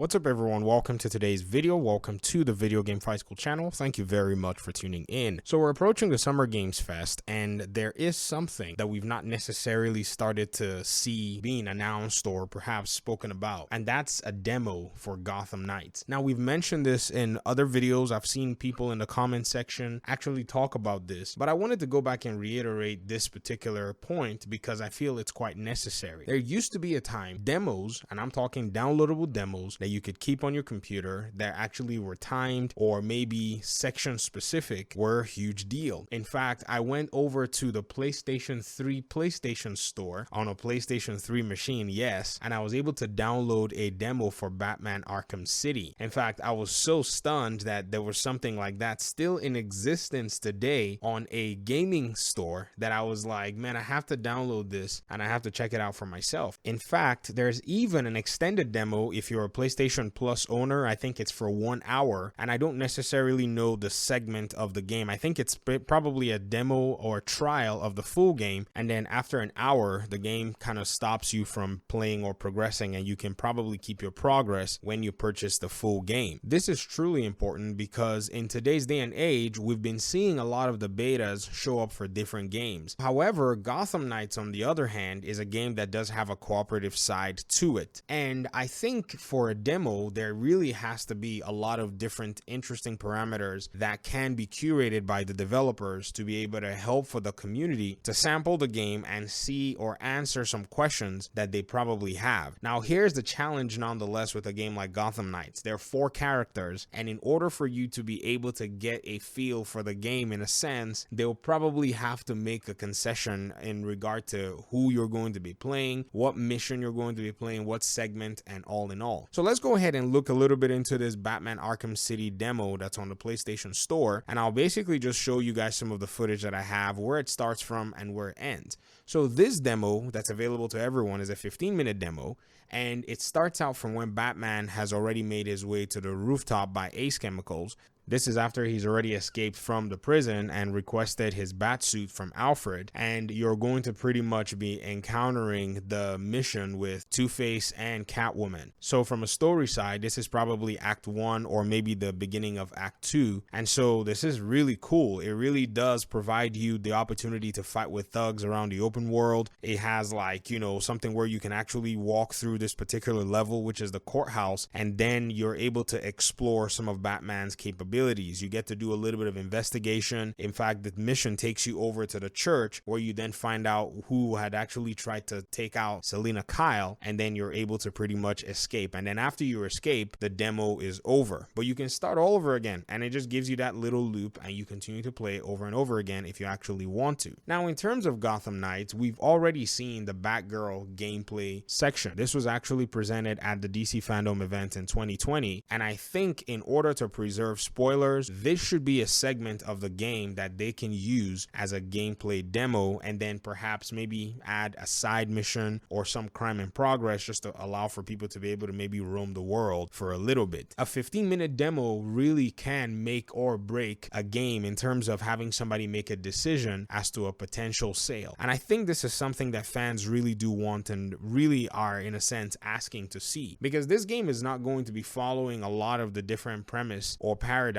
What's up everyone, welcome to today's video, welcome to the Video Game Fight School channel. Thank you very much for tuning in. So we're approaching the Summer Games Fest and there is something that we've not necessarily started to see being announced or perhaps spoken about, and that's a demo for Gotham Knights. Now we've mentioned this in other videos, I've seen people in the comment section actually talk about this, but I wanted to go back and reiterate this particular point because I feel it's quite necessary. There used to be a time demos, and I'm talking downloadable demos, that you could keep on your computer that actually were timed or maybe section specific were a huge deal. In fact, I went over to the PlayStation 3 PlayStation store on a PlayStation 3 machine, yes, and I was able to download a demo for Batman Arkham City. In fact, I was so stunned that there was something like that still in existence today on a gaming store that I was like, man, I have to download this and I have to check it out for myself. In fact, there's even an extended demo if you're a PlayStation Plus owner. I think it's for 1 hour, and I don't necessarily know the segment of the game. I think it's probably a demo or trial of the full game, and then after an hour the game kind of stops you from playing or progressing, and you can probably keep your progress when you purchase the full game. This is truly important because in today's day and age we've been seeing a lot of the betas show up for different games. However, Gotham Knights on the other hand is a game that does have a cooperative side to it, and I think for a demo there really has to be a lot of different interesting parameters that can be curated by the developers to be able to help for the community to sample the game and see or answer some questions that they probably have. Now here's the challenge nonetheless with a game like Gotham Knights. There are 4 characters, and in order for you to be able to get a feel for the game in a sense, they'll probably have to make a concession in regard to who you're going to be playing, what mission you're going to be playing, what segment, and all in all. So let's go ahead and look a little bit into this Batman Arkham City demo that's on the PlayStation Store, and I'll basically just show you guys some of the footage that I have, where it starts from and where it ends. So this demo that's available to everyone is a 15-minute demo, and it starts out from when Batman has already made his way to the rooftop by Ace Chemicals. This is after he's already escaped from the prison and requested his bat suit from Alfred, and you're going to pretty much be encountering the mission with Two-Face and Catwoman. So from a story side, this is probably Act 1 or maybe the beginning of Act 2, and so this is really cool. It really does provide you the opportunity to fight with thugs around the open world. It has, like, you know, something where you can actually walk through this particular level, which is the courthouse, and then you're able to explore some of Batman's capabilities. You get to do a little bit of investigation. In fact, the mission takes you over to the church where you then find out who had actually tried to take out Selina Kyle, and then you're able to pretty much escape. And then after you escape, the demo is over, but you can start all over again, and it just gives you that little loop, and you continue to play over and over again if you actually want to. Now in terms of Gotham Knights, we've already seen the Batgirl gameplay section. This was actually presented at the DC Fandom event in 2020, and I think in order to preserve spoilers, this should be a segment of the game that they can use as a gameplay demo, and then perhaps maybe add a side mission or some crime in progress just to allow for people to be able to maybe roam the world for a little bit. A 15-minute demo really can make or break a game in terms of having somebody make a decision as to a potential sale, and I think this is something that fans really do want and really are in a sense asking to see, because this game is not going to be following a lot of the different premise or paradigms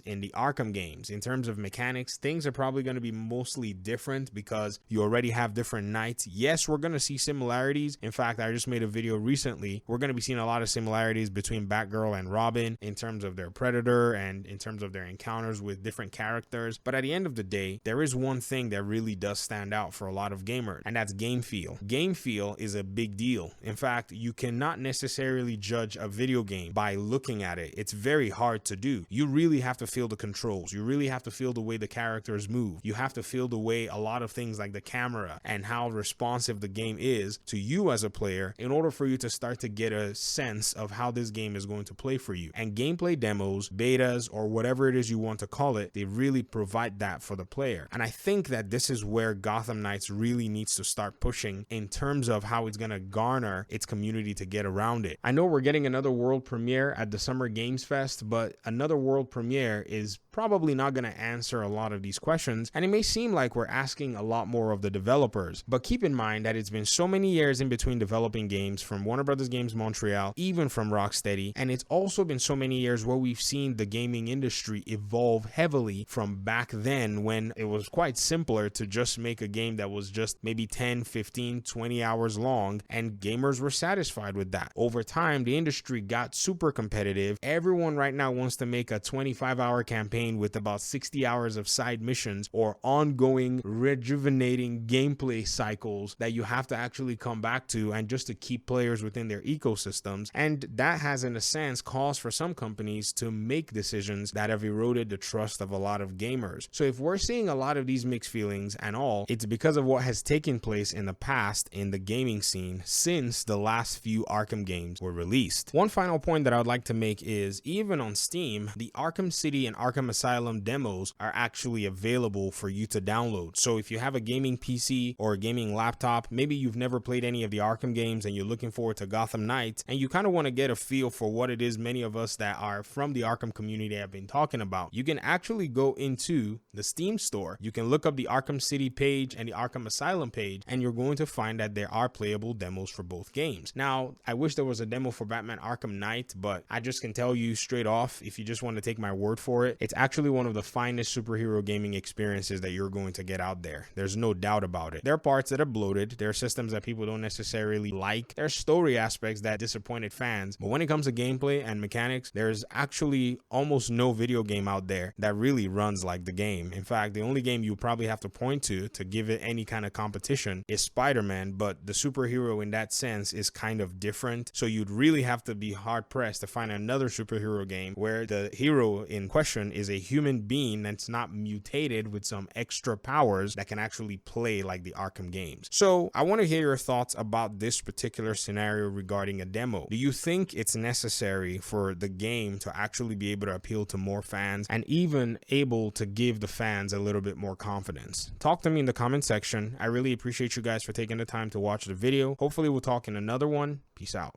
in the Arkham games. In terms of mechanics, things are probably going to be mostly different because you already have different knights. Yes, we're going to see similarities. In fact, I just made a video recently. We're going to be seeing a lot of similarities between Batgirl and Robin in terms of their Predator and in terms of their encounters with different characters. But at the end of the day, there is one thing that really does stand out for a lot of gamers, and that's game feel. Game feel is a big deal. In fact, you cannot necessarily judge a video game by looking at it. It's very hard to do. You really have to feel the controls. You really have to feel the way the characters move. You have to feel the way a lot of things like the camera and how responsive the game is to you as a player in order for you to start to get a sense of how this game is going to play for you. And gameplay demos, betas, or whatever it is you want to call it, they really provide that for the player. And I think that this is where Gotham Knights really needs to start pushing in terms of how it's going to garner its community to get around it. I know we're getting another world premiere at the Summer Games Fest, but another world premiere is probably not going to answer a lot of these questions, and it may seem like we're asking a lot more of the developers. But keep in mind that it's been so many years in between developing games from Warner Brothers Games Montreal, even from Rocksteady, and it's also been so many years where we've seen the gaming industry evolve heavily from back then, when it was quite simpler to just make a game that was just maybe 10, 15, 20 hours long, and gamers were satisfied with that. Over time, the industry got super competitive. Everyone right now wants to make a 25-hour campaign with about 60 hours of side missions or ongoing rejuvenating gameplay cycles that you have to actually come back to, and just to keep players within their ecosystems. And that has, in a sense, caused for some companies to make decisions that have eroded the trust of a lot of gamers. So if we're seeing a lot of these mixed feelings and all, it's because of what has taken place in the past in the gaming scene since the last few Arkham games were released. One final point that I would like to make is, even on Steam, the Arkham City and Arkham Asylum demos are actually available for you to download. So if you have a gaming PC or a gaming laptop, maybe you've never played any of the Arkham games and you're looking forward to Gotham Knights, and you kind of want to get a feel for what it is many of us that are from the Arkham community have been talking about, you can actually go into the Steam store. You can look up the Arkham City page and the Arkham Asylum page, and you're going to find that there are playable demos for both games. Now, I wish there was a demo for Batman Arkham Knight, but I just can tell you straight off, if you just want to take my word for it, it's actually one of the finest superhero gaming experiences that you're going to get out there. There's no doubt about it. There are parts that are bloated. There are systems that people don't necessarily like. There are story aspects that disappointed fans. But when it comes to gameplay and mechanics, there's actually almost no video game out there that really runs like the game. In fact, the only game you probably have to point to give it any kind of competition is Spider-Man, but the superhero in that sense is kind of different. So you'd really have to be hard pressed to find another superhero game where the hero in question is a human being that's not mutated with some extra powers that can actually play like the Arkham games. So I want to hear your thoughts about this particular scenario regarding a demo. Do you think it's necessary for the game to actually be able to appeal to more fans and even able to give the fans a little bit more confidence? Talk to me in the comment section. I really appreciate you guys for taking the time to watch the video. Hopefully we'll talk in another one. Peace out.